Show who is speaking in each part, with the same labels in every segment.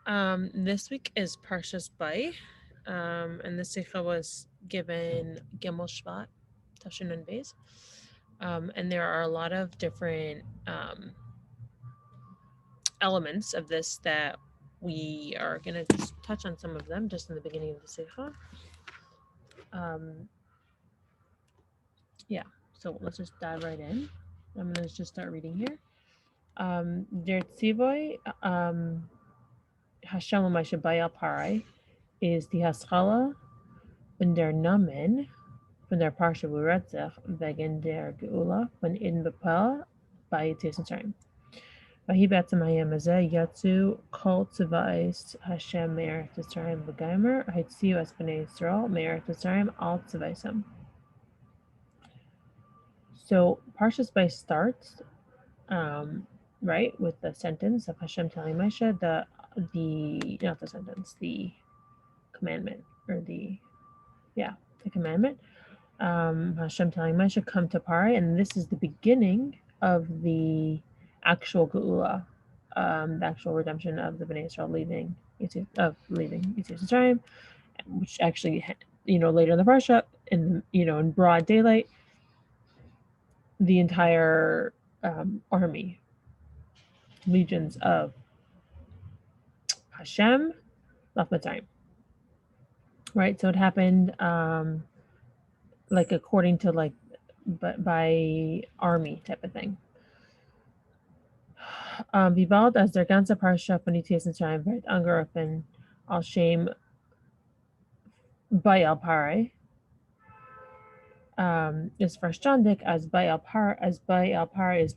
Speaker 1: This week is Parshas Bo, and the Sikha was given Gimel Shvat, Tafshin and Beis. And there are a lot of different elements of this that we are going to just touch on some of them just in the beginning of the Sikha. Yeah, so let's just dive right in. I'm going to just start reading here. Der Tzivoy, Hashem Mashabaya Parai, is the Haskala und der Namen von der Parsha Beretzach wegen der Geula von Eden Bepel bei Tisentzayim. Vahi בעצם היום הזה יצאו כל צבאות השם מארץ מצרים וגמר, הציעו את בני ישראל מארץ מצרים על צבאיהם. So Parshas Bo starts, right, with the sentence of Hashem telling Moshe not the sentence, the commandment, or the commandment. Hashem telling Moshe, come to Parai, and this is the beginning of the actual Geula, the actual redemption of the Bnei Israel leaving Yitzhak, which actually, later in the Parsha, in broad daylight, the entire army, legions of Hashem left Mitzrayim. Right, so it happened according to by army type of thing. Wie bald als der ganze Parsha von Mitzrayim wird angerufen als Shem bei Parai, ist verstandig, als bei Parai ist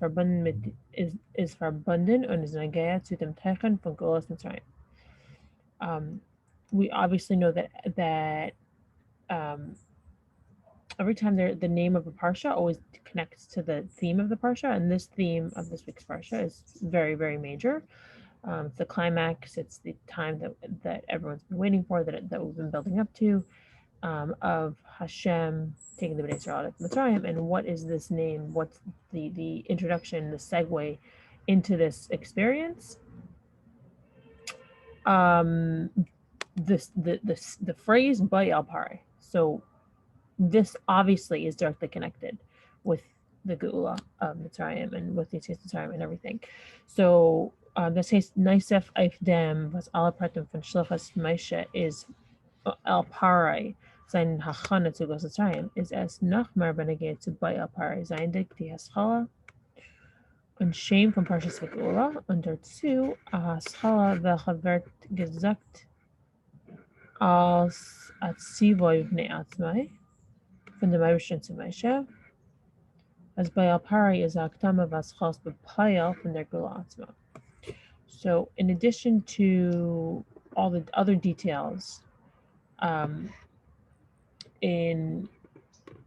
Speaker 1: verbunden und ist nageya zu dem Techen von Gulas Mitzrayim. We obviously know that every time the name of a Parsha always connects to the theme of the Parsha, and this theme of this week's Parsha is very, very major. It's the climax. It's the time that everyone's been waiting for, that we've been building up to, of Hashem taking the Bnei Israel out of Mitzrayim. And what is this name? What's the introduction, the segue into this experience? The phrase Bayal Parai. So this obviously is directly connected with the Geula of Mitzrayim and with the Mitzrayim and everything. So das heißt, Neisef Eifdem, was alle Pratim von Shlichus Moshe is El Parai, sein Hachana zu Gulas Mitzrayim, ist es noch mehr beneget zu bei El Parai, sein Dik die Haschala und Shem von Parshas Geula und dazu Haschala, welche wird gesagt als Atzivoy Bnei Atzmai, von der Meibischen zu Moshe, as Bayal Parai is Aktama Vaschos B'Payal from their Geula Atzma. So, in addition to all the other details in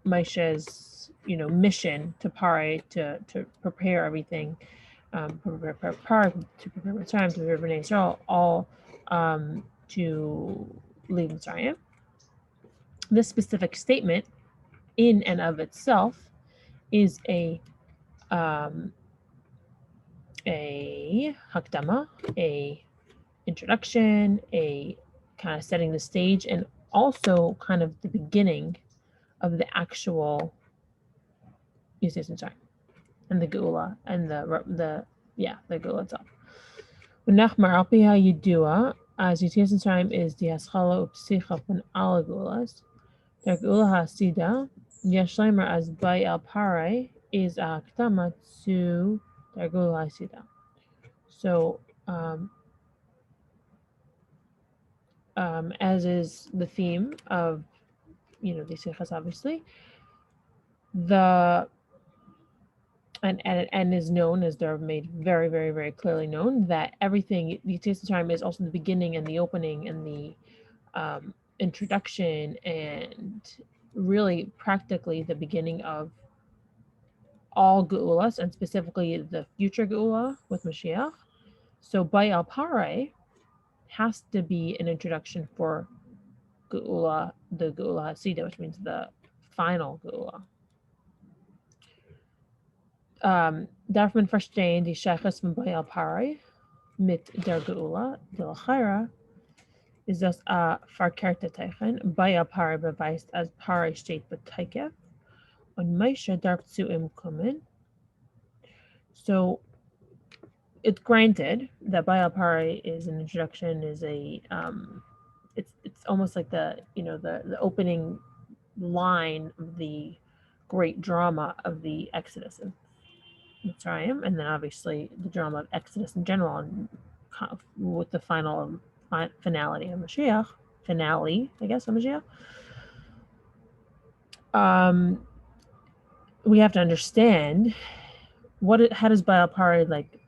Speaker 1: Moshe's, mission to Parai to prepare everything, prepare Parai, to prepare Mitzrayim, to prepare Bnei Israel, all to leave Mitzrayim. This specific statement, in and of itself, is a hakdama, a introduction, a kind of setting the stage, and also kind of the beginning of the actual Yitzhak and the Geula and the Geula itself. V'nachmar al pi ha'yidua, as Yitzhak is the haschala upsicha von all Geulas, der Geula ha'asida, yesh leimer as Bayal Parai is a hakdama to der Geula ha'asida. So, as is the theme of, the Sichas, obviously, and is known, as they're made very, very, very clearly known, that everything, the Yitzhak is also the beginning and the opening and the introduction, and really practically the beginning of all Geulas, and specifically the future Geula with Mashiach. So Bayal Parai has to be an introduction for Geula, the Geula Hasida, which means the final Geula. Darf man verstehen die Sheiches von Bayal Parai? mit der Geula de la Chaira ist das a verkehrte Zeichen. Bei a Pare beweist, als Pare steht beteike und Moshe darf zu ihm kommen. So it's granted that Baal Pare is an introduction, is a it's almost like the opening line of the great drama of the Exodus of Mitzrayim, and then obviously the drama of Exodus in general, and with the finality of Mashiach, I guess, of Mashiach. We have to understand how does Baal Pare, like,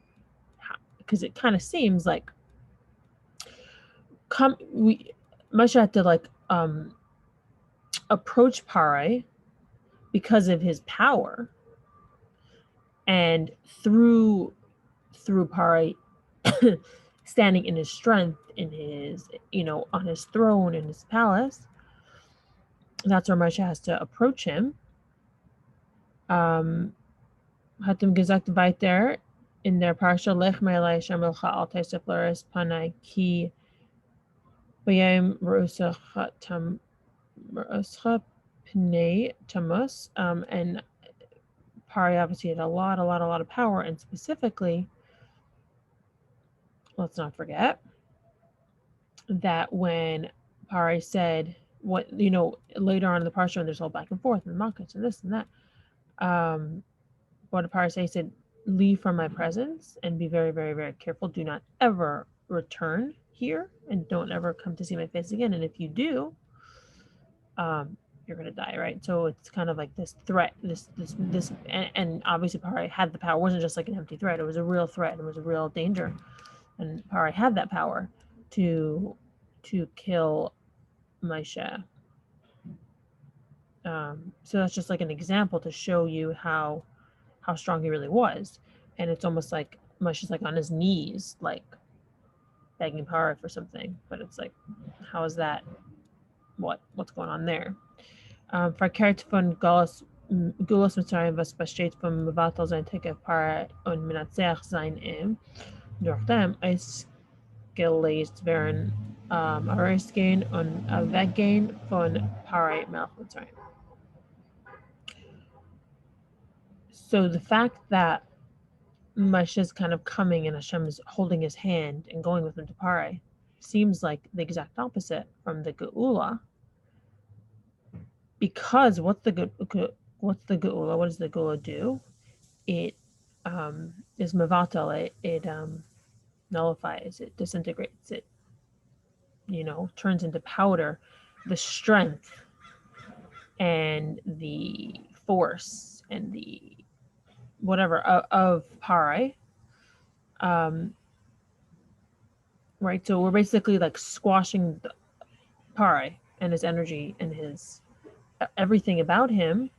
Speaker 1: because it kind of seems like Moshe had to, like, approach Pare because of his power, and through Pare standing in his strength, in his, on his throne in his palace, that's where Moshe has to approach him. Hat ihm gesagt weiter in der Parsha, Lech me'elai shamelcha al teisef l'eres panai ki b'yayim r'uscha pnei tamus. And Pari obviously had a lot of power, and specifically, let's not forget that when Pari said, what, later on in the Parsha, there's all back and forth and Malchus and this and that, what did Pari say? He said, leave from my presence and be very, very, very careful. Do not ever return here, and don't ever come to see my face again. And if you do, you're going to die, right? So it's kind of like this threat, and obviously Pari had the power. It wasn't just like an empty threat. It was a real threat. It was a real danger. And Pari had that power to kill Moshe. So that's just like an example to show you how strong he really was. And it's almost like Moshe's like on his knees, like begging Pari for something. But it's like, how is that? What's going on there? Verkehrt von Gulas Mitzrayim, was besteht vom Mevatel sein Tekef Pari und Menatzeach sein durch dem ausgelöst werden, Ausgehen und Weggehen von Pari Melech Mitzrayim. So the fact that Moshe is kind of coming and Hashem is holding his hand and going with him to Pari seems like the exact opposite from the Geula. Because what's the Geula? What does the Geula do? It is mevatel. It nullifies. It disintegrates. It turns into powder the strength and the force and the whatever of Pari. Right. So we're basically like squashing Pari and his energy and his everything about him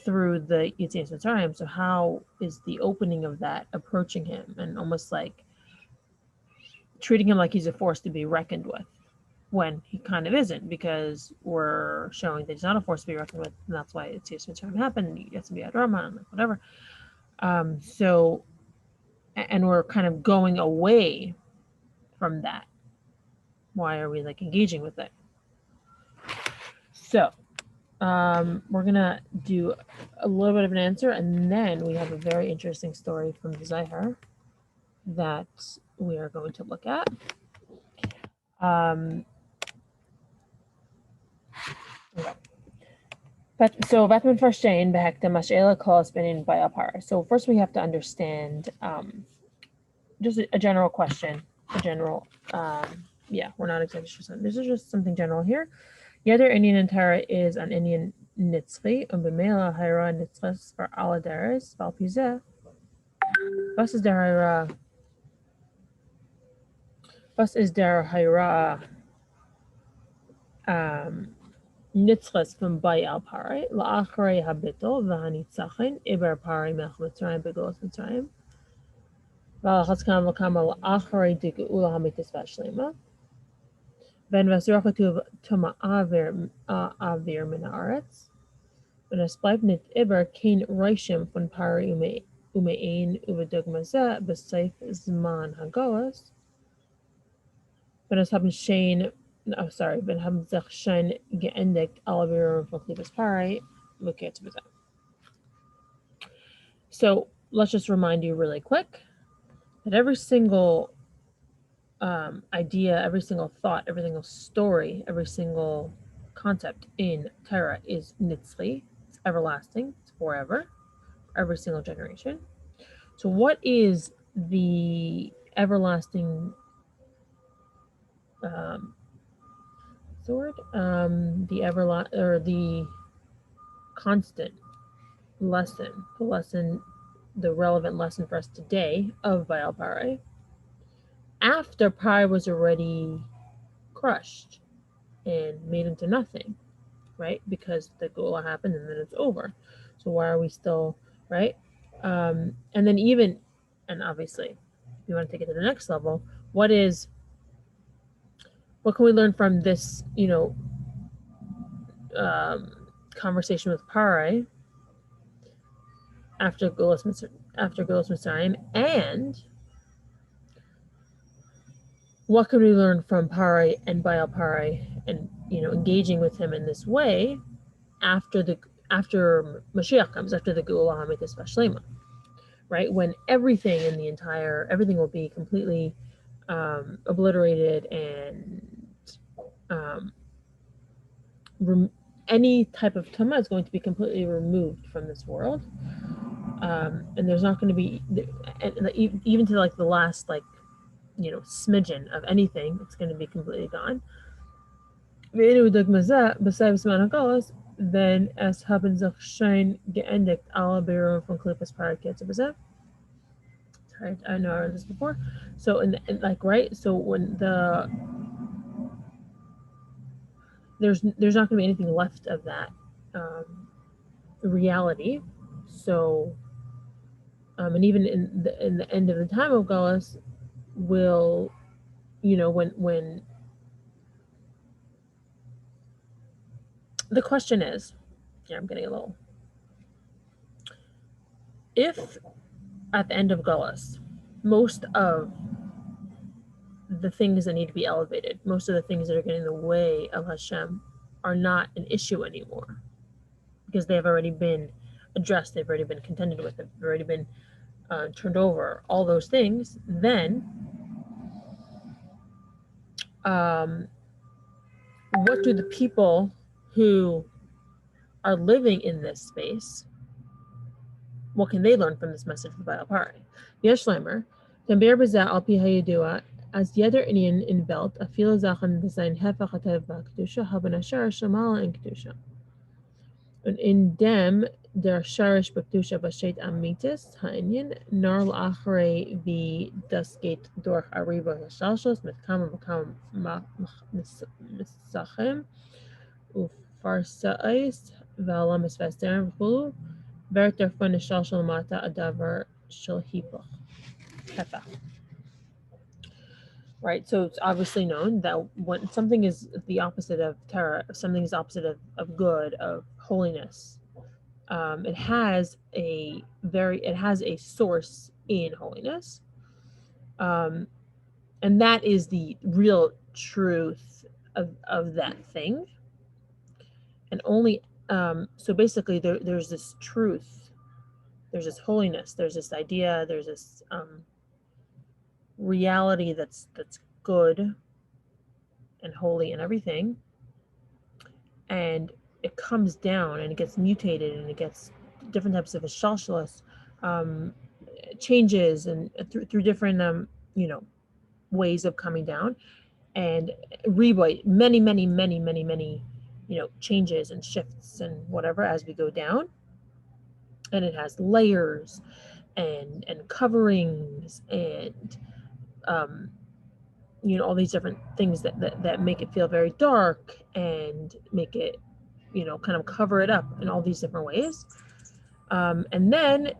Speaker 1: through the Yetzias Mitzrayim. So how is the opening of that approaching him, and almost like treating him like he's a force to be reckoned with, when he kind of isn't, because we're showing that he's not a force to be reckoned with, and that's why Yetzias Mitzrayim happened, and he gets to be a drama and like whatever. So, and we're kind of going away from that. Why are we like engaging with it? So we're gonna do a little bit of an answer, and then we have a very interesting story from the Zohar that we are going to look at. Okay. So first we have to understand just a general question, we're not exactly sure. This is just something general here. Yeder Indian in Torah is an Indian nitzchi, b'meila hayra nitzchas for aladeres, valpizeh. Was is der hayra nitzchas from Baal Pari, la'achrei habitol v'hanitzachin, iber Pari melech Mitzrayim begolos Mitzrayim. V'alachas kam v'kama la'achrei digeula hamitis v'ashlema. Ben vasrachatu toma avir min haaretz. When es bleibt nicht über kein Reichem von Pari Ume'in ubedugma zeh b'seif zman hagolas. Ben haben Shane, ben haben sich schon geendigt alle Berührungen von Klippas Parai. So let's just remind you really quick that every single idea, every single thought, every single story, every single concept in Torah is nitzli. It's everlasting. It's forever. Every single generation. So what is the everlasting the constant lesson, the relevant lesson for us today of Baal Parai, after Parai was already crushed and made into nothing, right? Because the Gula happened and then it's over. So why are we still, right? And then and obviously, if you want to take it to the next level, what can we learn from this, conversation with Parai after Gulas Mitzrayim, and what can we learn from Parai and Baal Parai, and engaging with him in this way after Mashiach comes, after the Geula HaMitzvah Shlema, right? When everything will be completely obliterated, and any type of Tumah is going to be completely removed from this world, and there's not going to be, even to like the last smidgen of anything, it's going to be completely gone. Then as haben sich schon geendigt alle Berührungen von Klippas Parai. Right, I know I read this before. So so when there's not going to be anything left of that reality. So and even in the end of the time of Galus, will when the question is, I'm getting a little, if at the end of Galus, most of the things that need to be elevated, most of the things that are getting in the way of Hashem are not an issue anymore, because they have already been addressed, they've already been contended with, they've already been turned over, all those things, then what do the people who are living in this space, what can they learn from this message of Baal Parai? Yesh Lemer, Tamber Bazah al Pi Hayadua, as Yeder Indian in Welt, a viele Sachen sein Hefach Hatev Kedusha, haben Asher Shamala in Kedusha. Und in dem der Sharish Kedusha Bashet Amitis, Ha'inyan, Nar L'Achrei wie das geht durch Ariba Hashalshos, mit Kam Misachem, Ufarsa'is, V'alam Esvester V'chulu, V'ert derfon Hashalshol Mata Adavar Shel Hipoch. Hefach. Right, so it's obviously known that when something is the opposite of Torah, something is opposite of good, of holiness, it has a source in holiness, and that is the real truth of that thing. And only so basically there's this truth, there's this holiness, there's this idea, there's this reality that's good and holy and everything, and it comes down and it gets mutated and it gets different types of shalshalos, changes, and through different ways of coming down, and many changes and shifts and whatever as we go down, and it has layers and coverings and all these different things that make it feel very dark and make it kind of cover it up in all these different ways, and then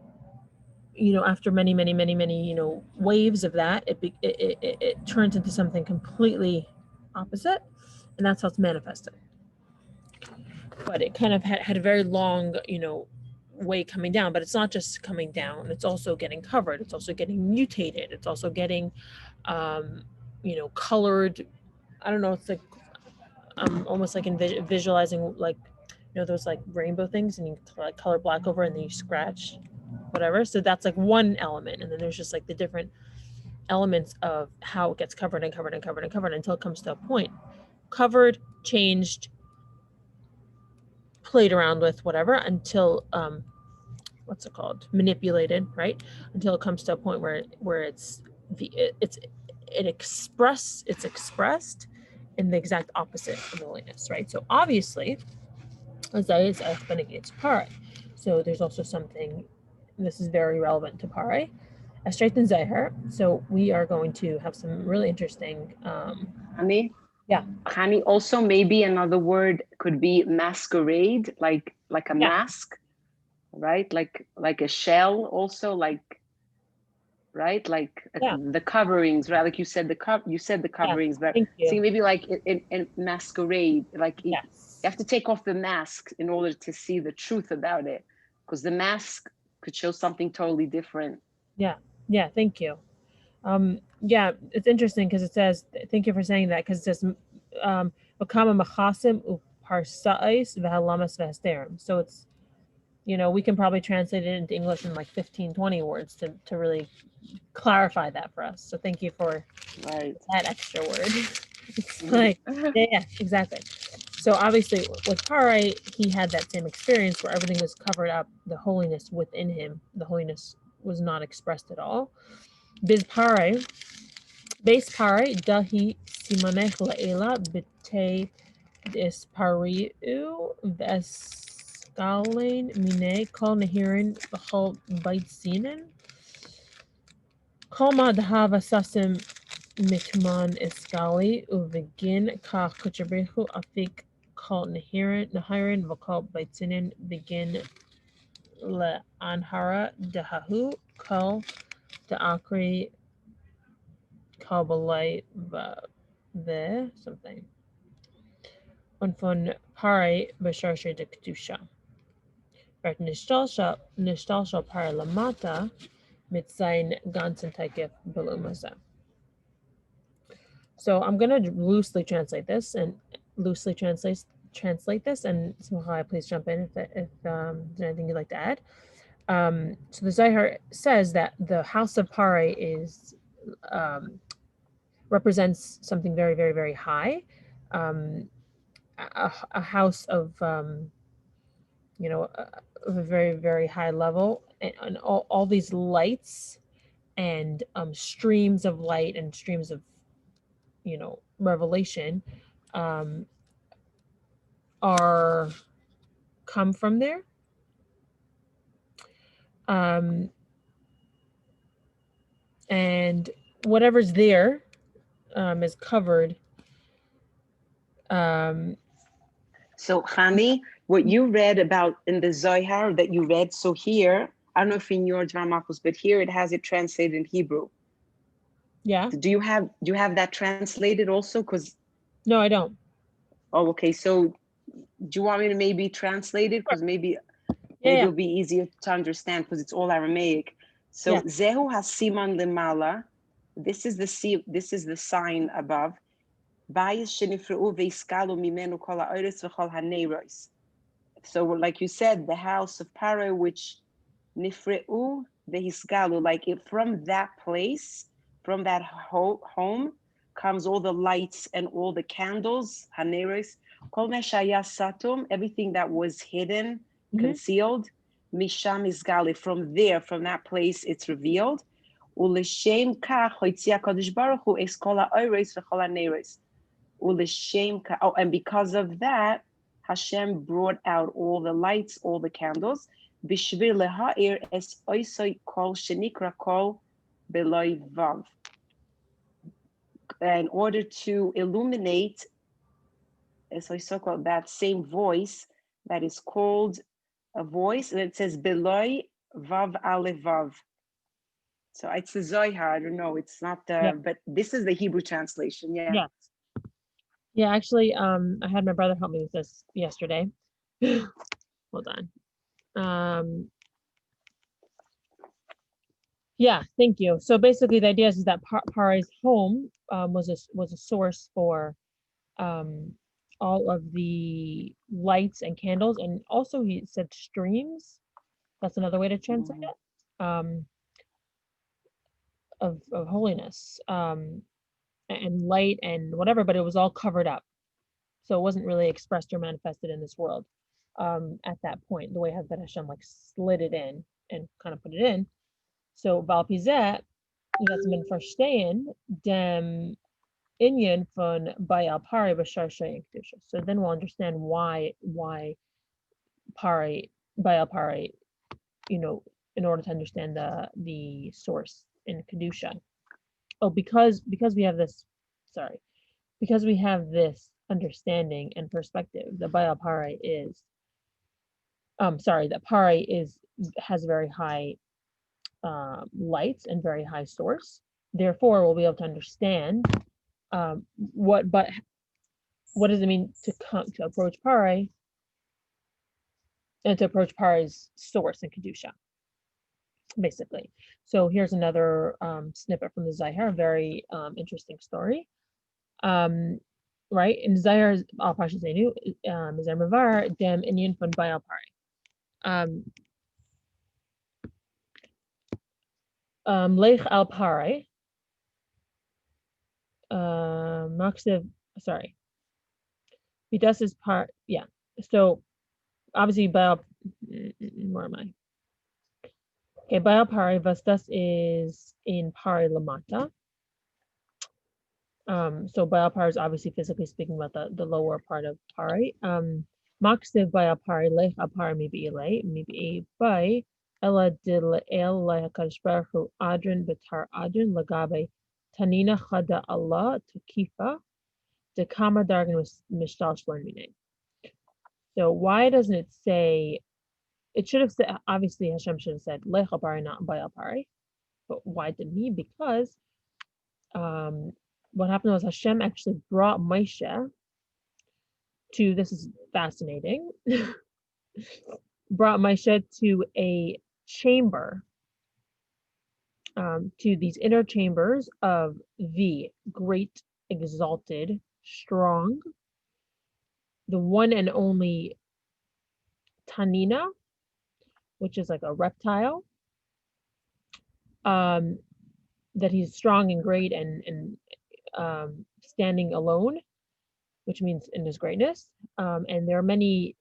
Speaker 1: after many waves of that, it turns into something completely opposite, and that's how it's manifested. But it kind of had a very long way coming down, but it's not just coming down, it's also getting covered, it's also getting mutated, it's also getting colored. I don't know, it's like almost like visualizing, like those like rainbow things, and you like color black over and then you scratch whatever. So that's like one element, and then there's just like the different elements of how it gets covered and covered and covered and covered until it comes to a point. Covered, changed, played around with, whatever, until what's it called? Manipulated, right? Until it comes to a point where it's expressed in the exact opposite of holiness, right? So obviously, so there's also something, this is very relevant to Pare, a straightened Zahir. So we are going to have some really interesting
Speaker 2: Honey?
Speaker 1: Yeah.
Speaker 2: Honey, also maybe another word could be masquerade, like a mask, right? Like a shell also, like, right? Like the coverings, right? Like you said, the coverings, but see, maybe like in masquerade, like you have to take off the mask in order to see the truth about it, because the mask could show something totally different.
Speaker 1: Yeah, thank you. Yeah, it's interesting because it says, thank you for saying that, because it says Bakama Machasim Uparsais Vehalamas Vehesterim. So it's, we can probably translate it into English in like 15, 20 words to really clarify that for us. So thank you for that extra word. It's like, yeah, exactly. So obviously with Pare, he had that same experience where everything was covered up, the holiness within him, the holiness was not expressed at all. Biz Pare, base Pare, dahi simanech la'ela b'te dispariu v'eskalein mine kol nehirin v'chol baitzinen. Kol madhav asasim mitman iskali uvegin kach kuchabrichu afik kol nehirin v'kol baitzinen begin le'anhara dehahu kol de'akri Kabbalai the something. Und von Pare Basharsha de Kedusha. Right, Nishtalsha Pare Lamata mit sein ganzen Taikif Belumasa. So I'm gonna loosely translate this, and Simchai, please jump in if there's anything you'd like to add. So the Zohar says that the house of Pare is represents something very, very, very high, a house of of a very, very high level, and all these lights and streams of light and streams of revelation are come from there. And whatever's there is covered.
Speaker 2: So, Hani, what you read about in the Zohar that you read, so here, I don't know if in your Dramakos, but here it has it translated in Hebrew.
Speaker 1: Yeah.
Speaker 2: Do you have that translated also? Because
Speaker 1: no, I don't.
Speaker 2: Oh, okay. So, do you want me to maybe translate it? Because maybe it'll be easier to understand because it's all Aramaic. So, Zehu hasiman lemala. This is the sign above. So, like you said, the house of Pharaoh, which nifreu vehisgalu, like it from that place, from that home, comes all the lights and all the candles, haneros, kol meshaya satum, everything that was hidden, concealed, misham isgali, from there, from that place, it's revealed. Ulishem kach hoitzia kadosh baruch hu es kol ha'oros v'chol haneros. Ulishem kach, oh, and because of that, Hashem brought out all the lights, all the candles. Bishvil leha'ir es oisoi kol shenikra kol beloi vav. In order to illuminate, as oisoi, that same voice that is called a voice, and it says beloi vav ale vav. So it's the Zohar. I don't know. It's not the, but this is the Hebrew translation. Yeah.
Speaker 1: Yeah, actually, I had my brother help me with this yesterday. Hold on. Yeah, thank you. So basically, the idea is that Parai's home was a source for um, all of the lights and candles, and also he said streams. That's another way to translate
Speaker 2: Mhm.
Speaker 1: it. Of holiness, and light and whatever, but it was all covered up, so it wasn't really expressed or manifested in this world at that point. The way Hashem like slid it in and kind of put it in. So Valpizet, that's been verstehen dem Inyan von Bayal Pari Bashar Kedusha. So then we'll understand why Pari Bayal Pari, you know, in order to understand the source in Kedusha. Oh, because we have this, sorry, because we have this understanding and perspective, the Bayal Pari is, sorry, that Pari has very high lights and very high source. Therefore, we'll be able to understand what does it mean to come to approach Pari and to approach Pari's source in Kedusha, basically. So here's another snippet from the Zahar, a very interesting story. Right? In Zahar al Parsha Zenu, Zahar Mavar, Dem Inyan Fun Bayal Pari. Lech al Pari, Maksiv, sorry, Vidas is part, yeah. So obviously, Bayal, where am I? Okay, Bayal Pari, Vastas is in Pari Lamata. So Bayal Pari is obviously physically speaking about the lower part of Pari. Maksiv Bayal Pari, Lech al Pari, maybe by Ella dil el Hakadosh Baruch Hu Adrin Betar Adrin Lagabe Tanina Chada Allah Tukifa de Kama Dargan Mishtal Shloimine. So why doesn't it say? It should have said, obviously Hashem should have said Lech al Pari, not Bayal Pari. But why didn't he? Because what happened was Hashem actually brought Moshe to, this is fascinating, brought Moshe to a chamber, to these inner chambers of the great, exalted, strong, the one and only Tanina, which is like a reptile, um, that he's strong and great and standing alone, which means in his greatness. And there are many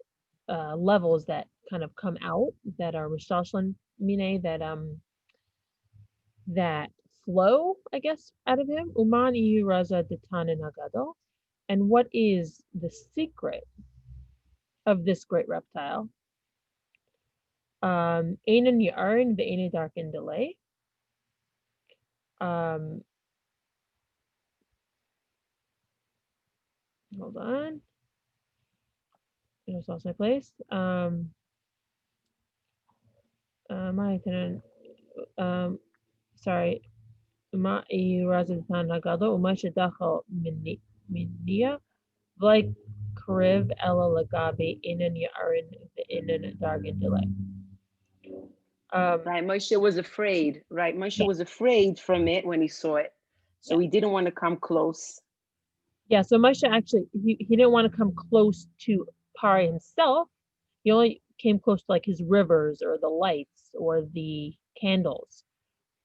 Speaker 1: levels that kind of come out that are Rishashlan Mine, that flow, I guess, out of him. Uman iyu raza detanin hagadol. And what is the secret of this great reptile? Einan yarin ve'ena darkin delay. Um, Hold on. I just lost my place. My sorry. Ma iyu raza detanin hagadol. Uma shedachal minia. Like Kariv Ella Lagabi Inan Yarin Inan Dargan delay.
Speaker 2: Right, Moshe was afraid. Right, Moshe
Speaker 1: Yeah,
Speaker 2: was afraid from it when he saw it,
Speaker 1: yeah.
Speaker 2: so he didn't want to come close.
Speaker 1: Yeah, so Moshe actually he didn't want to come close to Pari himself. He only came close to like his rivers or the lights or the candles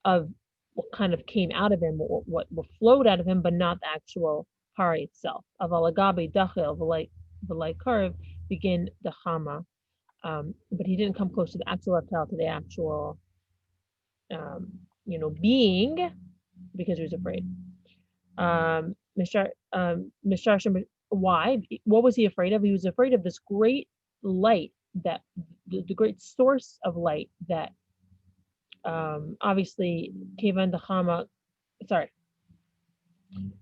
Speaker 1: of what kind of came out of him, what flowed out of him, but not the actual Pari itself. Of Alagabi Dachil, the light curve, begin the Hama. But he didn't come close to the actual reptile, to the actual being, because he was afraid. Mr. Why? What was he afraid of? He was afraid of this great light, that the great source of light that obviously Kevan Dahama, sorry,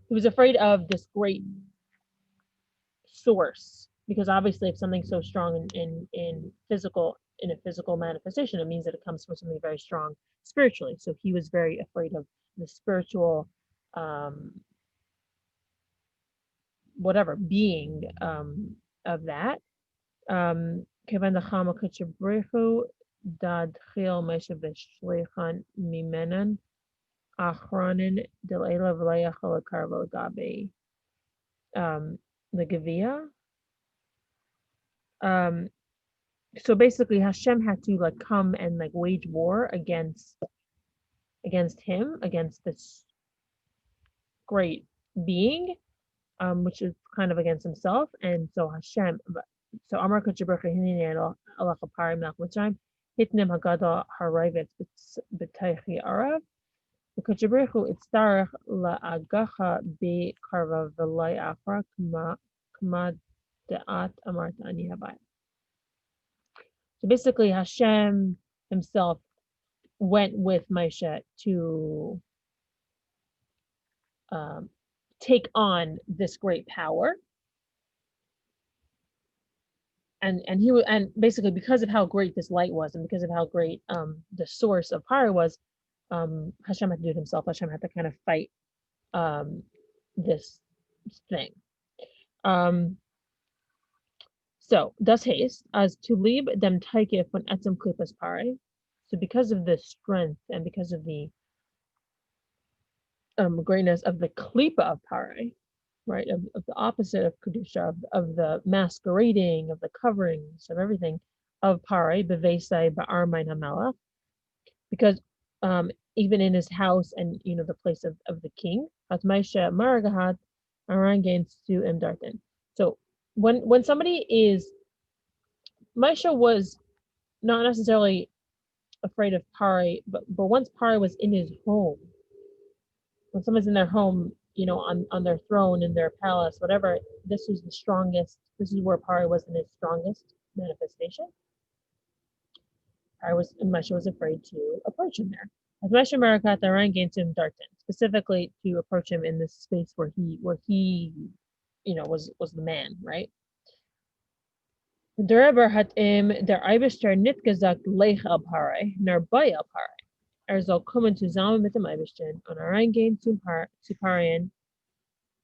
Speaker 1: he was afraid of this great source, because obviously if something's so strong in a physical manifestation, it means that it comes from something very strong spiritually. So he was very afraid of the spiritual um, whatever being of that. Kevan the Chama Kuchabrihu dad chil Moshe b'shlichan mimenan achronin delayla v'layachal karbo gabe the Gavia. So basically Hashem had to like come and like wage war against him, against this great being, which is kind of against himself. And so Hashem, so Amar Kachabracha Hinini Allah Kapari Melch Mitzrayim, Hitnim Hagada Harivet B'Taychi Arav, Kachabrachu Itzarech La'agacha Be Karva V'Lai Afra Kama De'at Amarta Ani Havai. So basically Hashem himself went with Moshe to take on this great power, and basically because of how great this light was, and because of how great the source of power was, Hashem had to do it himself. Hashem had to kind of fight this thing. So das heißt, as to leave them taike von etzem klipas pare. So because of the strength and because of the greatness of the klipa of pare, right, of the opposite of kedusha, of the masquerading, of the coverings, of everything of pare bevesai ba'armain hamelach, because even in his house and the place of the king, hatmaisha maragahat arangains to imdartin. So when somebody is, Maisha was not necessarily afraid of pare, but once pare was in his home, when someone's in their home, on their throne, in their palace, whatever, this was the strongest. This is where pare was in its strongest manifestation. Moshe was afraid to approach him there. As Moshe Merakat Aran gained him Dartan, specifically to approach him in this space where he was the man, right? Der hat der Eibischter nicht gesagt, lech ab Pare, nar bei ab Pare. Soll kommen zusammen mit dem Eibischten und reingehen zu Parien.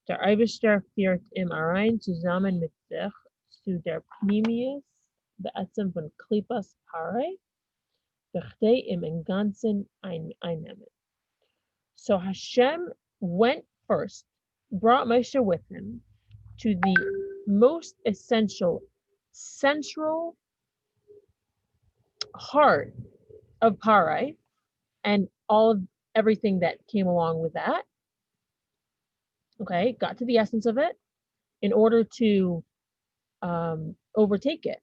Speaker 1: Der Eibischter führt rein zusammen mit sich zu der Pnimius, beätzem von Klipas Pare, bechtei im Ganzen einnehmen. So Hashem went first, brought Moshe with him to the most essential, central heart of Pare and all of everything that came along with that. Okay, got to the essence of it in order to overtake it.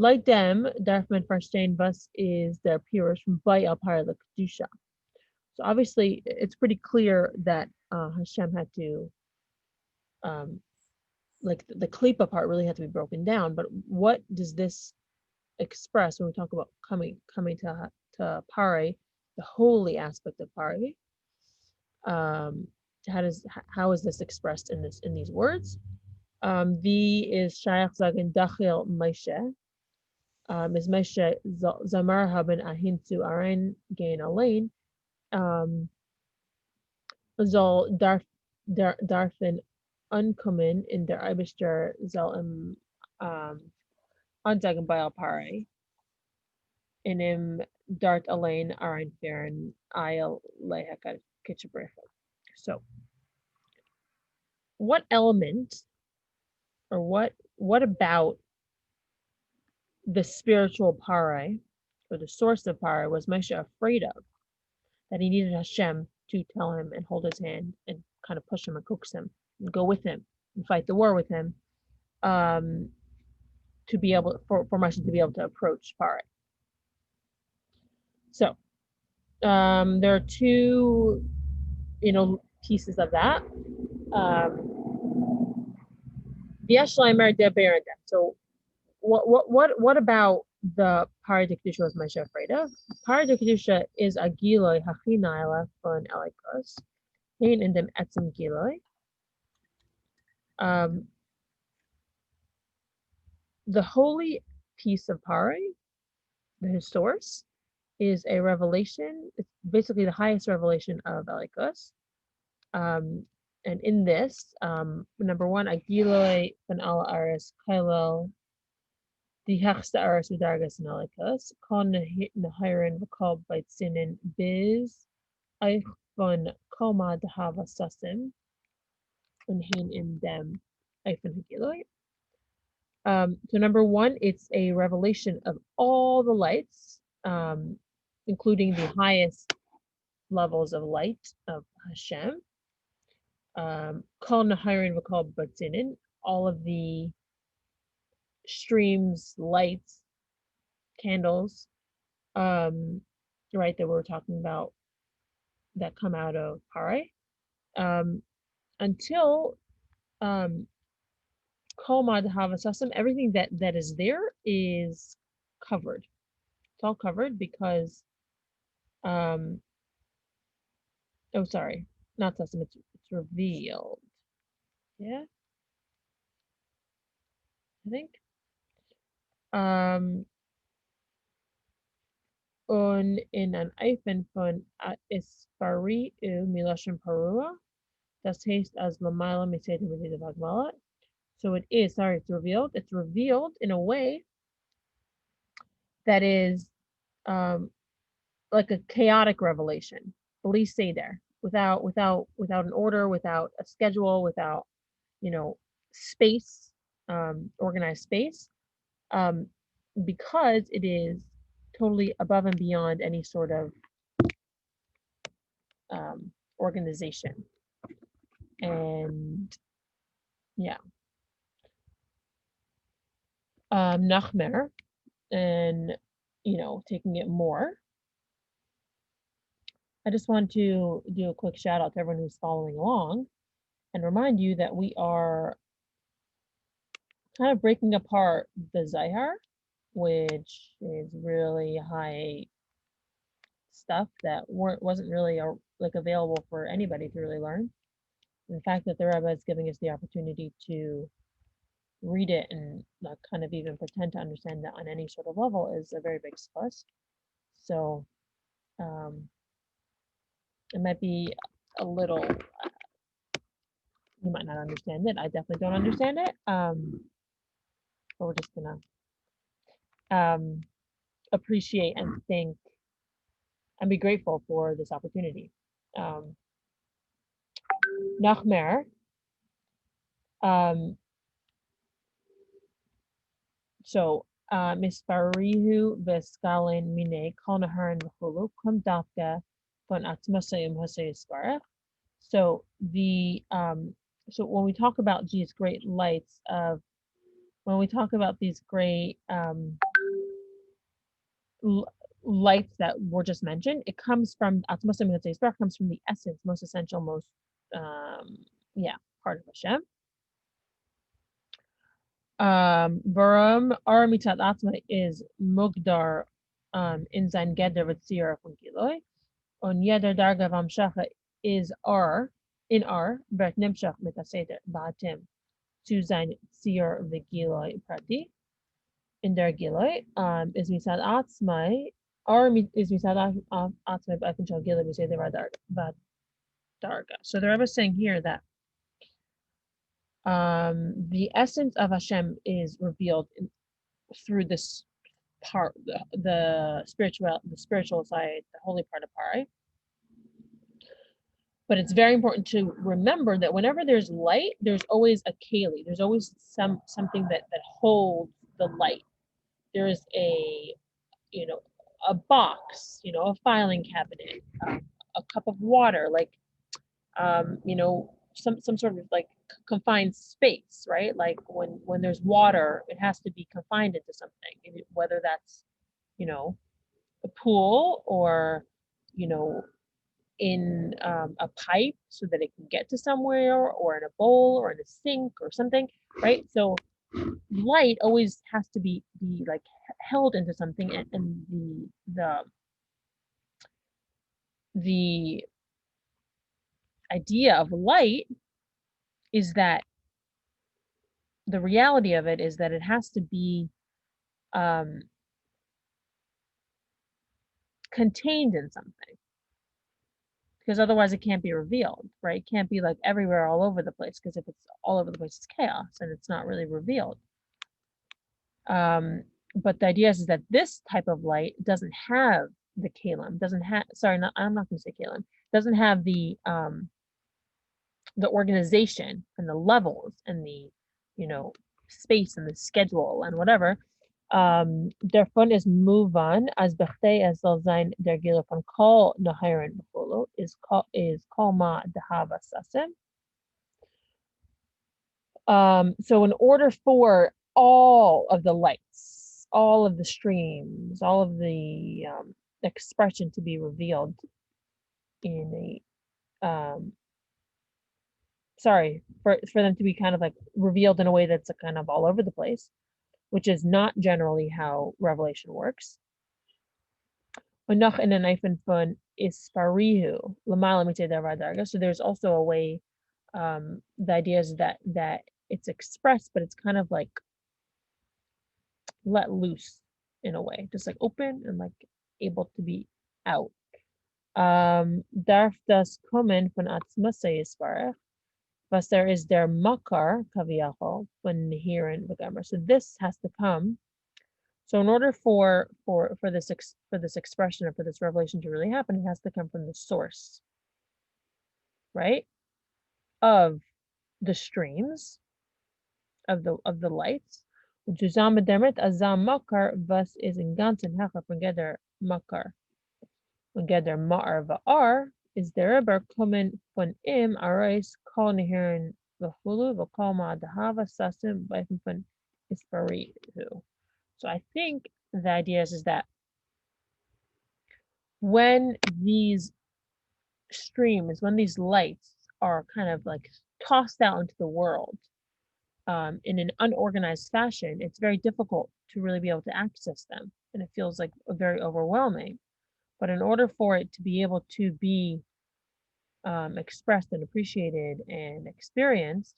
Speaker 1: Like them, Darfman Farstein Bus is their purish from Bay Al Pare La Kedusha. So obviously it's pretty clear that Hashem had to like the klipa part really had to be broken down. But what does this express when we talk about coming to Pare, the holy aspect of Pare? How is this expressed in these words? V is Shayach Zagen Dachil Moshe. Is Moshe Zamar haben Ahintu Arain Gain Alain. Zol Darfin unkommen in der Eibischter soll im Ansagen bei Pare in im Dart allein Areinfern I'll Lehaka Kitchebrifa. So what element or what about the spiritual Pare or the source of Pare was Moshe afraid of, that he needed Hashem to tell him and hold his hand and kind of push him and coax him and go with him and fight the war with him, to be able for Moshe to be able to approach Pare. So there are two pieces of that. So what about the Pare de Kedusha was Moshe afraid of? Pare de Kedusha is a giloi hachinaila von elikos, hein in dem etzem giloi. The holy piece of Pare, the source, is a revelation. It's basically the highest revelation of elikos. And in this, number one, agiloi von ala aris kailel the Hechsta Aras Udargas Nalikas, Kon Nahirin Vakal Baitzinin Biz, Eichvon Koma Dahava Sasim, Unhin in them Eifon Hagiloi. So number one, it's a revelation of all the lights, including the highest levels of light of Hashem. Kol Nahirin Vakal Baitzinin, all of the streams, lights, candles, right, that we're talking about that come out of Pare, until Kol Havasasam, everything that is there is covered. It's all covered because, oh, sorry, not Sasam, it's revealed. Yeah, I think. Und in ein Eifen von Isfari Milashon Parua, das heißt as Lamala Miseta Medida Vagmala. So it is, sorry, it's revealed. It's revealed in a way that is like a chaotic revelation. Police say there, without an order, without a schedule, without, space, organized space, because it is totally above and beyond any sort of organization. And yeah, Nachmer, and taking it more. I just want to do a quick shout out to everyone who's following along and remind you that we are kind of breaking apart the Zohar, which is really high stuff that wasn't really available for anybody to really learn. And the fact that the Rebbe is giving us the opportunity to read it and kind of even pretend to understand that on any sort of level is a very big plus. So it might be a little, you might not understand it. I definitely don't understand it. But we're just gonna appreciate and thank and be grateful for this opportunity. Nachmer, so Misparihu Veskalin Mine Kalnaharan Vahulu Kum Dafka Von Atmasayim Hosayisparach. So so when we talk about these great lights of, when we talk about these great lights that were just mentioned, it comes from Atmasayim Hosayisparach, comes from the essence, most essential, most part of Hashem. Varam Aramitat Atma is Mugdar in sein Geder V'tzir von Giloi. On Yeder Darga Vamshacha is R in R, Bert Nimshach mit Aseder Ba'atim zu sein Tzir V'Giloi Prati. In der Giloi is Misad Atzmai, R is Misad Atzmai Ba'atim Shal Giloi V'Seder Darga. So the Rebbe is saying here that the essence of Hashem is revealed through this part, the spiritual side, the holy part of Pare. But it's very important to remember that whenever there's light, there's always a keli. There's always something that holds the light. There is a box, a filing cabinet, a cup of water, some sort of confined space, right? Like when there's water, it has to be confined into something, whether that's a pool or in a pipe so that it can get to somewhere, or in a bowl or in a sink or something, right? So light always has to be held into something, and the idea of light is that the reality of it is that it has to be contained in something, because otherwise it can't be revealed, right? It can't be everywhere, all over the place, because if it's all over the place, it's chaos and it's not really revealed. But the idea is that this type of light doesn't have the kalim, doesn't have, sorry, not, I'm not going to say kalim, doesn't have the organization and the levels and the, you know, space and the schedule and whatever. Davon is move on as bechtei as soll sein der Gila von kol nahirin befolo is kol ma dehava sasem. So in order for all of the lights, all of the streams, all of the expression to be revealed in for them to be kind of like revealed in a way that's kind of all over the place, which is not generally how revelation works. Und noch in den Eifen von Isparihu, Lamala Darga. So there's also a way, the idea is that it's expressed, but it's kind of like let loose in a way, just like open and like able to be out. Darf das kommen von Atzmasa Yisparach, was there is their makar kaviyachol von Nihirin v'gamer. So this has to come. So in order for this expression or for this revelation to really happen, it has to come from the source, right, of the streams of the lights. Zusammen damit azam makar was is in ganzen hacha von geder makar von geder ma'ar va'ar is der aber kommen von im arais kol nihirin v'hulu v'kol ma'adahava sasim b'ayfim von isparihu. So I think the idea is that when these streams, when these lights are kind of like tossed out into the world in an unorganized fashion, it's very difficult to really be able to access them. And it feels like very overwhelming. But in order for it to be able to be expressed and appreciated and experienced,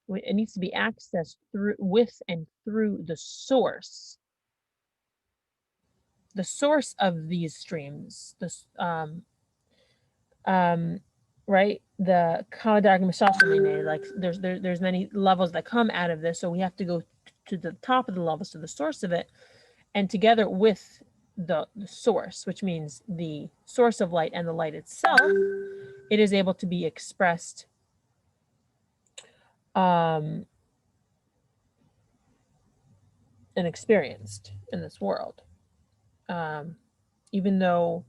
Speaker 1: it needs to be accessed with and through the source of these streams, right, the like there's many levels that come out of this, so we have to go to the top of the levels, to the source of it, and together with the source, which means the source of light and the light itself, it is able to be expressed and experienced in this world, even though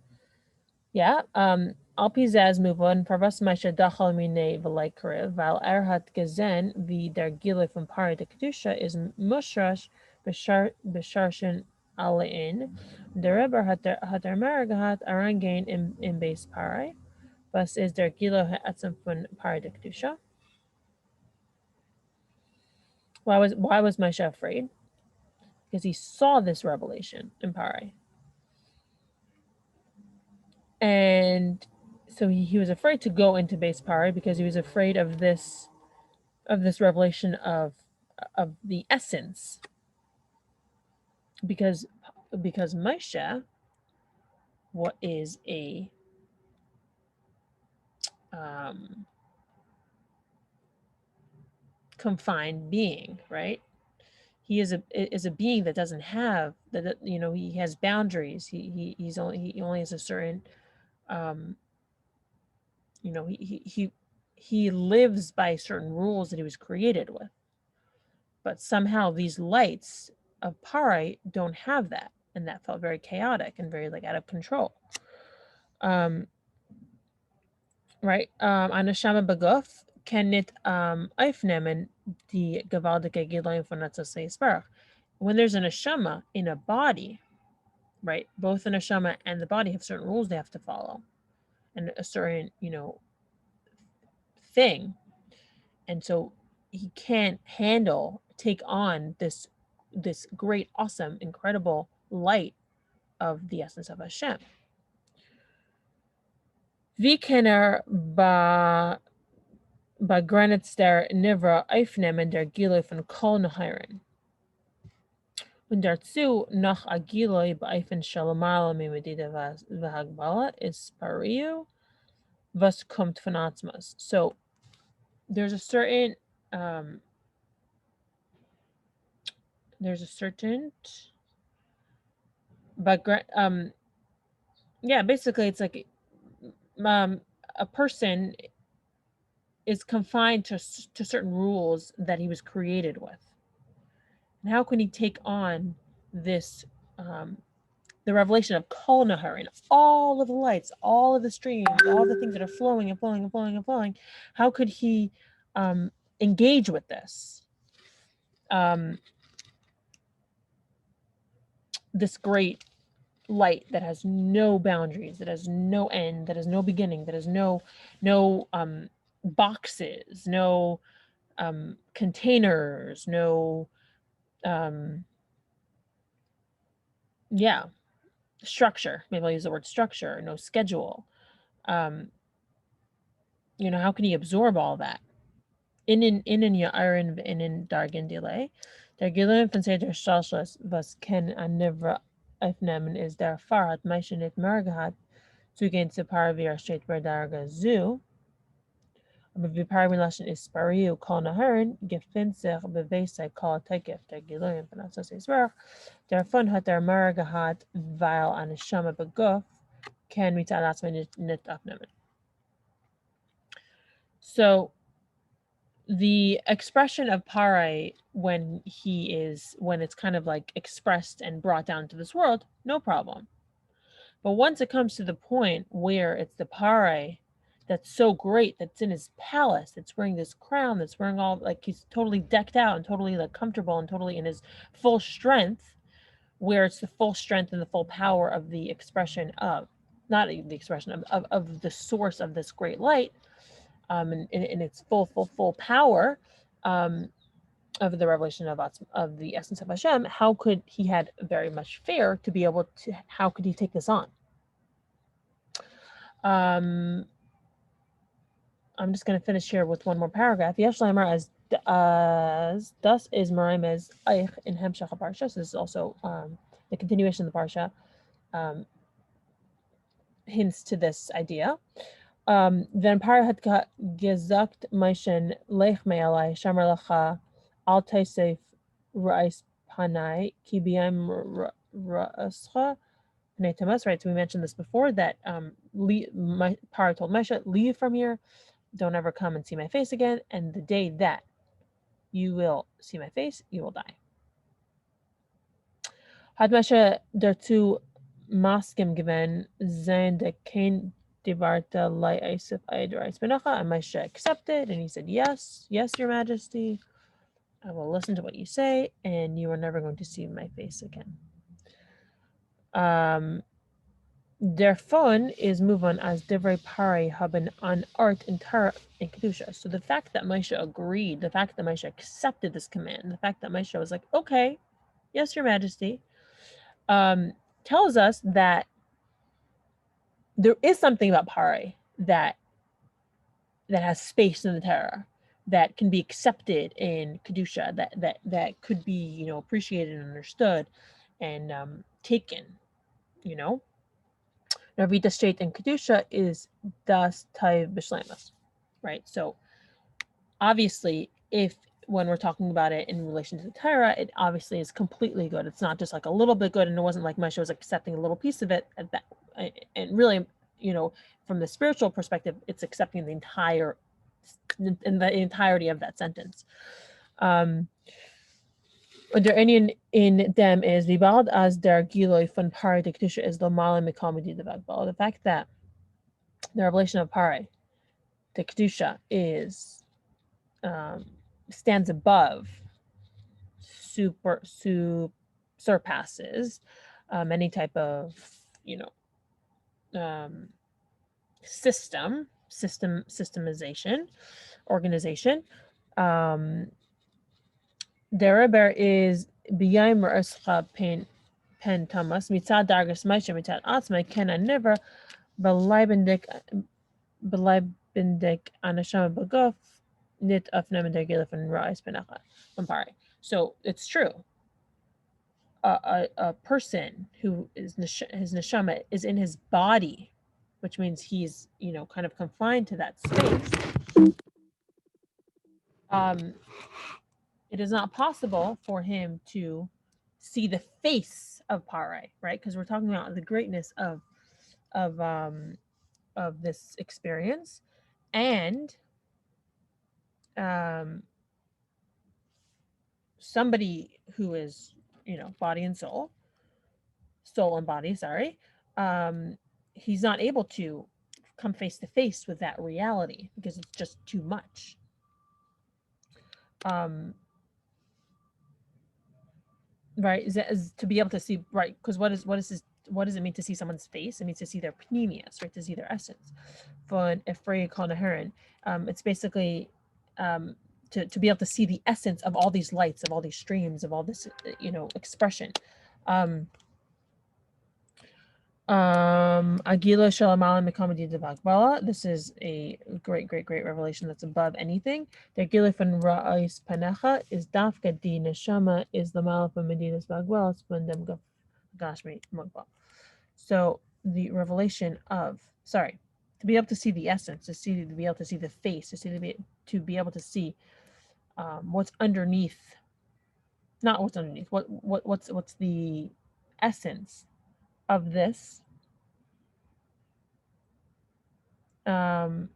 Speaker 1: Al pizaz move on. Parvas Masha Dachal Mine Valaikare, Val Erhat Gezen, the der Gile from Pari de Kedusha is Mushrash Besharshin Alein. Der Rebbe hat der Mergahat Arangain in base Pari. Was is der Gilo Hatzim from Pari de Kedusha? Why was Masha afraid? Because he saw this revelation in Pari. And so he was afraid to go into base Pari because he was afraid of this revelation of the essence, because Moshe, what is a confined being, right? He is a being that doesn't have that, you know, he has boundaries. He only has a certain you know, he lives by certain rules that he was created with. But somehow these lights of Pari don't have that, and that felt very chaotic and very like out of control. Right? Anashama Baguf kenit aufnehmen die gewaltige Geloin von Natzasei. When there's an neshama in a body, right? Both the neshama and the body have certain rules they have to follow, and a certain, you know, thing, and so he can't take on this great, awesome, incredible light of the essence of Hashem. Vikener ba granitz der nivra eifnemen der Giloi von kol nahirin. Und dazu noch a Giloi beifen shalamala mimedida v'hagbala is pariu was kommt von Atzmas. So there's a certain but yeah, basically it's like a person is confined to certain rules that he was created with. And how can he take on this the revelation of Kol Nahar and all of the lights, all of the streams, all the things that are flowing and flowing and flowing and flowing? How could he engage with this? This great light that has no boundaries, that has no end, that has no beginning, that has no boxes, no containers, no yeah, structure. Maybe I'll use the word structure, no schedule. Um, how can he absorb all that? In Ya'irin in Dargin delay. Der Gilum von Seder Shalshas was ken an Nivra aufnehmen is der Fahrrad meischen nicht mehr gehabt zugehen zu Paar wie steht bei Darga Zu. Aber wie Paar Laschen ist Pariu kol Nahern gefindt sich beweise kol Tekef der Gilum von Assos Davon hat der mehr gehabt, weil eine Schama beguf can mitalas nicht aufnehmen. So the expression of Pare when it's kind of like expressed and brought down to this world, no problem. But once it comes to the point where it's the Pare that's so great, that's in his palace, that's wearing this crown, that's wearing all, like he's totally decked out and totally like comfortable and totally in his full strength, where it's the full strength and the full power of the expression of, not the expression of the source of this great light, in its full power, of the revelation of the essence of Hashem. How could he had very much fear to be able to? How could he take this on? I'm just going to finish here with one more paragraph. Yesh Laimar as thus is Marim as Eich in Hemshach Parsha. So this is also the continuation of the Parsha. Hints to this idea. Then Parah had gesagt Meishen lech me'alai shamar lecha al teisef ra'is panai ki b'yam ra'ascha pnei tamas. Right, so we mentioned this before that Parah told Moshe, leave from here, don't ever come and see my face again, and the day that you will see my face, you will die. Had Moshe dazu maskim given sein de kein Divarta Lai Isif Ayadrais Benacha, and Moshe accepted, and he said, yes, your majesty, I will listen to what you say, and you are never going to see my face again. Der fun is move on as Divrei Pari haben on art in Torah and Kedusha. So the fact that Moshe agreed, the fact that Moshe accepted this command, the fact that Moshe was like, okay, yes, your majesty, tells us that there is something about Pari that has space in the Torah, that can be accepted in Kedusha, that could be, appreciated and understood and taken, Navita state in Kedusha is das Taiv Bishlemus, right? So obviously, when we're talking about it in relation to the Torah, it obviously is completely good. It's not just like a little bit good, and it wasn't like Moshe was accepting a little piece of it, and really, from the spiritual perspective, it's accepting the entirety of that sentence. Under any in them is vibald as der giloi von Pari de Kedusha is the malam mikamidi de vagbal. The fact that the revelation of Pari de Kedusha is stands above, surpasses any type of systemization, organization. Dereber is b'yayim r'escha pen tamas mitzad dargas ma'isha mitzad atzma ken never b'leibendik anashama b'gof nit afnem dergilif and ra'is benacha pari. So it's true. A person who is his neshama is in his body, which means he's kind of confined to that space. It is not possible for him to see the face of Pare, right? Because we're talking about the greatness of um of this experience, and um somebody who is, body and soul and body, sorry, um he's not able to come face to face with that reality because it's just too much. um right, is to be able to see, right, because what does it mean to see someone's face? It means to see their pneumius, right, to see their essence. Von Efrei Konaherin, it's basically to be able to see the essence of all these lights, of all these streams, of all this expression. um Agila Shalamala Mikamadi de Bagbala. This is a great revelation that's above anything. The Agila from Ra'is Panecha is Dafka di Neshama is the Malapa Medinas Bagbala Spandem Gashmi Mugba. So the revelation of, sorry, to be able to see the essence, to be able to see the face, to be able to see what's underneath, not what's underneath, what's the essence of this. Um,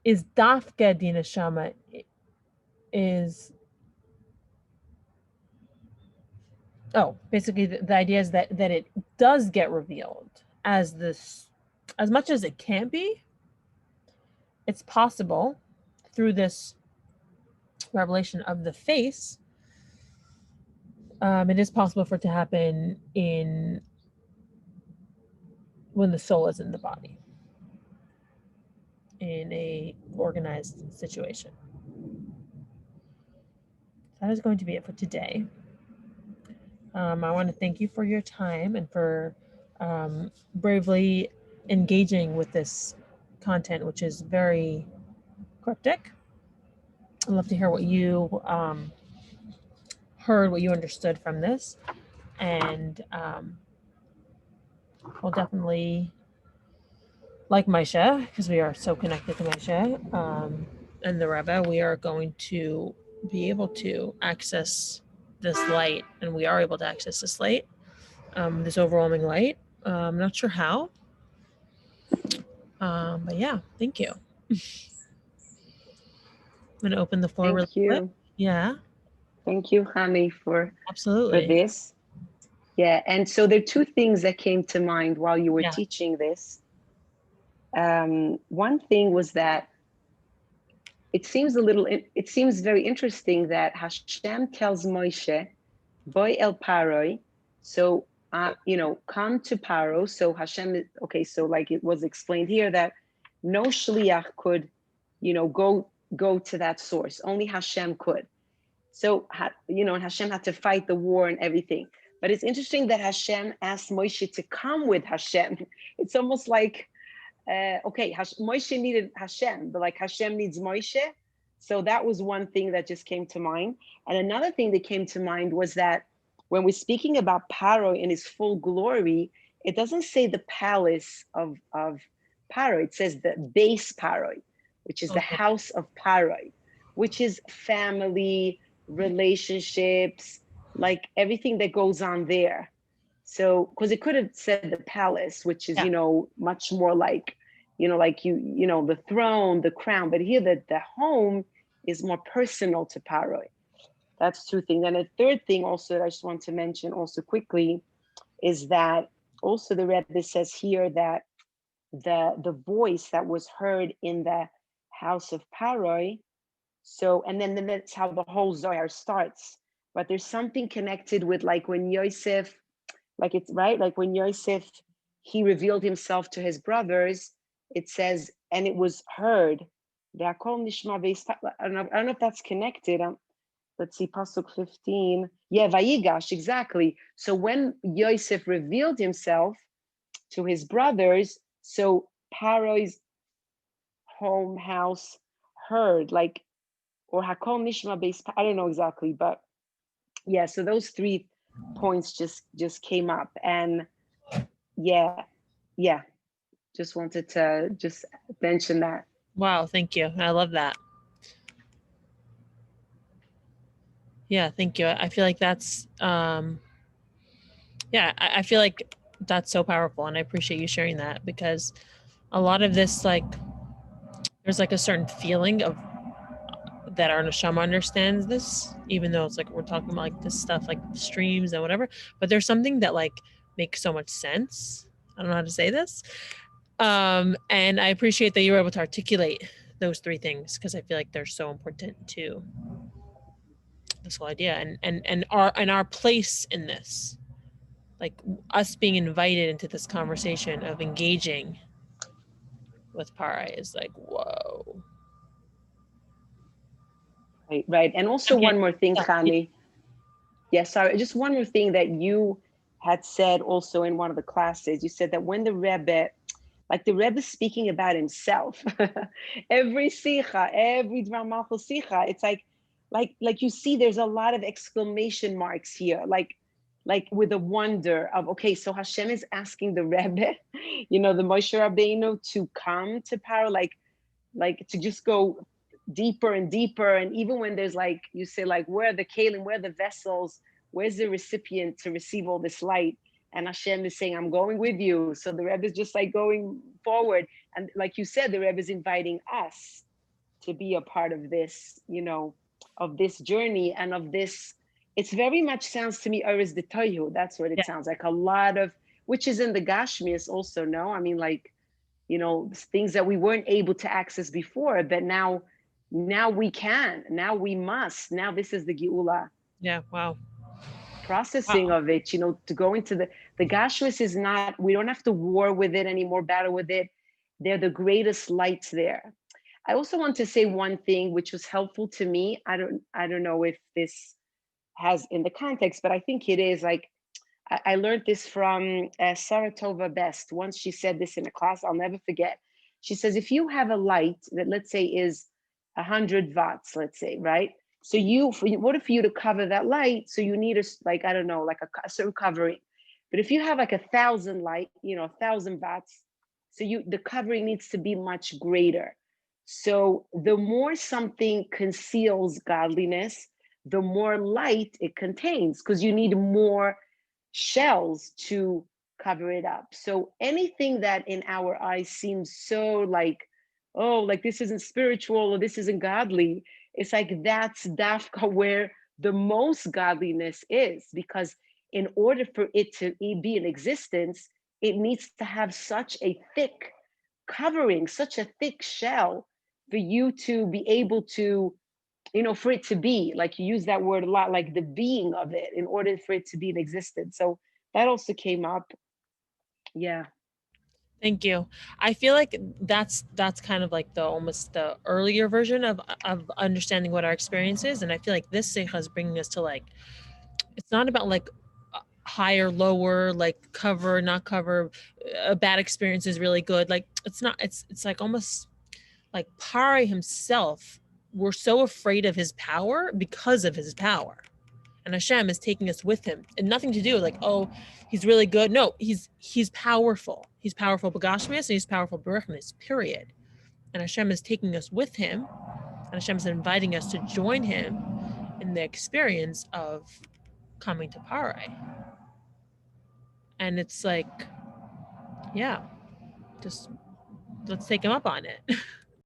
Speaker 1: is Dafka Dina Shama is basically the idea is that it does get revealed as this, as much as it can be. It's possible through this revelation of the face. It is possible for it to happen in when the soul is in the body in a organized situation. That is going to be it for today. I want to thank you for your time and for bravely engaging with this content, which is very cryptic. I'd love to hear what you heard, what you understood from this, and we'll definitely, like Maisha, because we are so connected to Maisha and the Rebbe, we are going to be able to access this light, and we are able to access this light, this overwhelming light. I'm not sure how, but yeah, thank you. I'm gonna open the floor really
Speaker 2: Thank
Speaker 1: quick.
Speaker 2: you.
Speaker 1: Yeah,
Speaker 2: Thank you, Hani, for
Speaker 1: absolutely.
Speaker 2: this. Yeah, and so there are two things that came to mind while you were
Speaker 1: Yeah,
Speaker 2: teaching this. One thing was that it seems very interesting that Hashem tells Moshe, "Boy el Paroi," so come to Paro. So Hashem, okay, so like it was explained here that no shliach could, go to that source. Only Hashem could. So and Hashem had to fight the war and everything. But it's interesting that Hashem asked Moshe to come with Hashem. It's almost like okay, Moshe needed Hashem, but like Hashem needs Moshe. So that was one thing that just came to mind. And another thing that came to mind was that when we're speaking about Paro in his full glory, it doesn't say the palace of Paro. It says the base Paro, which is the
Speaker 1: okay.
Speaker 2: house of Paro, which is family, relationships, like everything that goes on there. So, because it could have said the palace, which is,
Speaker 1: Yeah,
Speaker 2: much more like, like the throne, the crown, but here the home is more personal to Paroi. That's two things. And a third thing also that I just want to mention also quickly is that also the Rebbe says here that the voice that was heard in the house of Paroi. So, and then that's how the whole Zohar starts. But there's something connected with like when Yosef, like it's right, like when Yosef, he revealed himself to his brothers, it says, and it was heard. I don't know if that's connected. Let's see, Pasuk 15. Yeah, Vayigash, exactly. So when Yosef revealed himself to his brothers, so Paro's home house heard, like, or Hakol Nishma base, I don't know exactly, but yeah, so those 3 points just came up. And yeah, just wanted to just mention that.
Speaker 1: wow, thank you. I love that. Yeah, thank you. I feel like that's yeah, I feel like that's so powerful, and I appreciate you sharing that, because a lot of this, like, there's like a certain feeling of that our neshama understands this, even though it's like we're talking about like this stuff like streams and whatever. But there's something that like makes so much sense. I don't know how to say this. And I appreciate that you were able to articulate those three things, because I feel like they're so important to this whole idea, and our place in this, like us being invited into this conversation of engaging with para is like, whoa.
Speaker 2: Right, right. And also
Speaker 1: I'm here.
Speaker 2: one more thing,
Speaker 1: Yeah.
Speaker 2: Khani. Yes, sorry, just one more thing that you had said also in one of the classes. You said that when the Rebbe, like the Rebbe speaking about himself, every sicha, every Dvar Malchus sicha, it's like you see, there's a lot of exclamation marks here, like with a wonder of, okay, so Hashem is asking the Rebbe, the Moshe Rabbeinu to come to power, like to just go deeper and deeper. And even when there's like, you say, like, where are the kalim, where are the vessels, where's the recipient to receive all this light? And Hashem is saying, I'm going with you. So the Rebbe is just like going forward. And like you said, the Rebbe is inviting us to be a part of this, of this journey and of this. It's very much sounds to me, Eretz de Tohu. That's what it
Speaker 1: Yeah.
Speaker 2: sounds like. A lot of, which is in the Gashmias also, no? I mean, like, things that we weren't able to access before, but now we can, now we must, now this is the geula
Speaker 1: Yeah. Wow.
Speaker 2: processing
Speaker 1: Wow.
Speaker 2: of it, to go into the gashmis is not, we don't have to war with it anymore, battle with it. They're the greatest lights there. I also want to say one thing which was helpful to me. I don't know if this has in the context, but I think it is. Like, I learned this from Saratova Best. Once she said this in a class, I'll never forget. She says, if you have a light that, let's say, is 100 watts, let's say, right? So what if you to cover that light? So you need like, I don't know, like a certain covering. But if you have like 1,000 light, 1,000 watts, so the covering needs to be much greater. So the more something conceals godliness, the more light it contains, because you need more shells to cover it up. So anything that in our eyes seems so like, oh, like this isn't spiritual or this isn't godly, it's like that's dafka where the most godliness is, because in order for it to be in existence, it needs to have such a thick covering, such a thick shell for you to be able to, for it to be, like you use that word a lot, like the being of it, in order for it to be in existence. So that also came up. Yeah.
Speaker 1: Thank you. I feel like that's kind of like the almost the earlier version of understanding what our experience is, and I feel like this sikha is bringing us to like, it's not about like higher, lower, like cover, not cover. A bad experience is really good. Like it's not. It's like almost like Pari himself. We're so afraid of his power because of his power, and Hashem is taking us with him, and nothing to do with like, oh, he's really good. No, he's powerful. He's powerful b'gashmias, and he's powerful b'ruchnis. Period. And Hashem is taking us with him, and Hashem is inviting us to join him in the experience of coming to Parai. And it's like, yeah, just let's take him up on it.